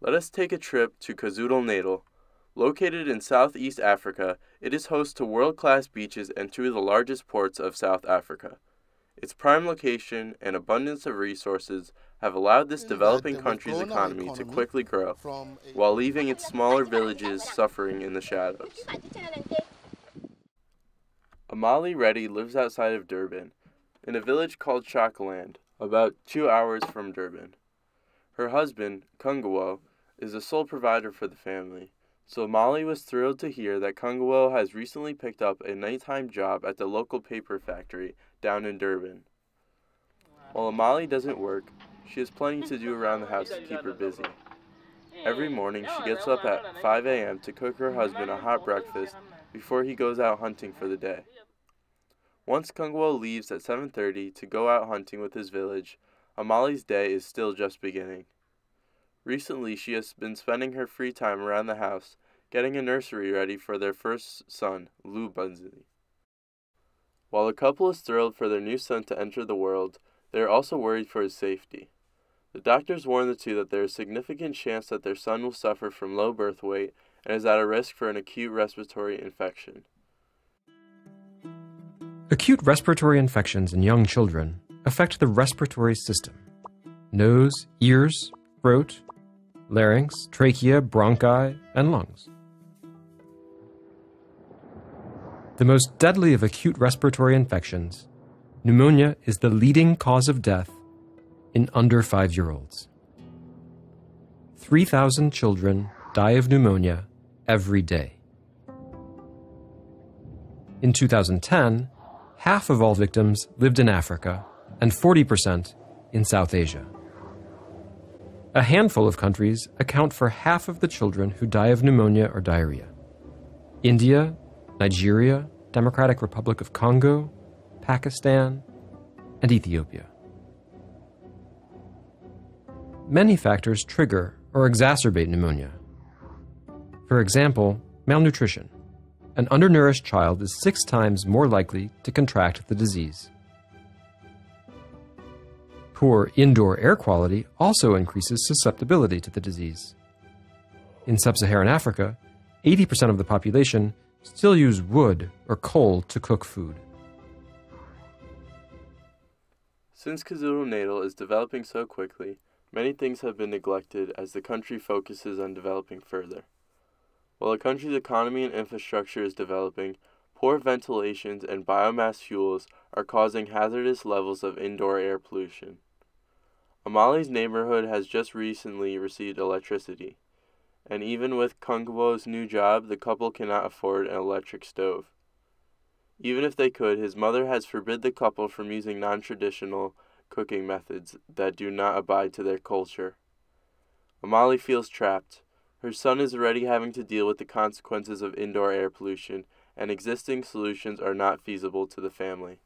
Let us take a trip to KwaZulu-Natal. Located in Southeast Africa, it is host to world-class beaches and two of the largest ports of South Africa. Its prime location and abundance of resources have allowed this developing country's economy to quickly grow, while leaving its smaller villages suffering in the shadows. Amali Reddy lives outside of Durban, in a village called Shakaland, about 2 hours from Durban. Her husband, Kungawo, is the sole provider for the family, so Amali was thrilled to hear that Kungawo has recently picked up a nighttime job at the local paper factory down in Durban. While Amali doesn't work, she has plenty to do around the house to keep her busy. Every morning she gets up at 5 a.m. to cook her husband a hot breakfast before he goes out hunting for the day. Once Kungawo leaves at 7:30 to go out hunting with his village, Amali's day is still just beginning. Recently, she has been spending her free time around the house, getting a nursery ready for their first son, Lou Bunzi. While the couple is thrilled for their new son to enter the world, they are also worried for his safety. The doctors warn the two that there is significant chance that their son will suffer from low birth weight and is at a risk for an acute respiratory infection. Acute respiratory infections in young children affect the respiratory system: nose, ears, throat, larynx, trachea, bronchi, and lungs. The most deadly of acute respiratory infections, pneumonia is the leading cause of death in under 5-year-olds. 3,000 children die of pneumonia every day. In 2010, half of all victims lived in Africa and 40% in South Asia. A handful of countries account for half of the children who die of pneumonia or diarrhea: India, Nigeria, Democratic Republic of Congo, Pakistan, and Ethiopia. Many factors trigger or exacerbate pneumonia. For example, malnutrition. An undernourished child is 6 times more likely to contract the disease. Poor indoor air quality also increases susceptibility to the disease. In sub-Saharan Africa, 80% of the population still use wood or coal to cook food. Since KwaZulu-Natal is developing so quickly, many things have been neglected as the country focuses on developing further. While the country's economy and infrastructure is developing, poor ventilations and biomass fuels are causing hazardous levels of indoor air pollution. Amali's neighborhood has just recently received electricity, and even with Kungawo's new job, the couple cannot afford an electric stove. Even if they could, his mother has forbid the couple from using non-traditional cooking methods that do not abide to their culture. Amali feels trapped. Her son is already having to deal with the consequences of indoor air pollution, and existing solutions are not feasible to the family.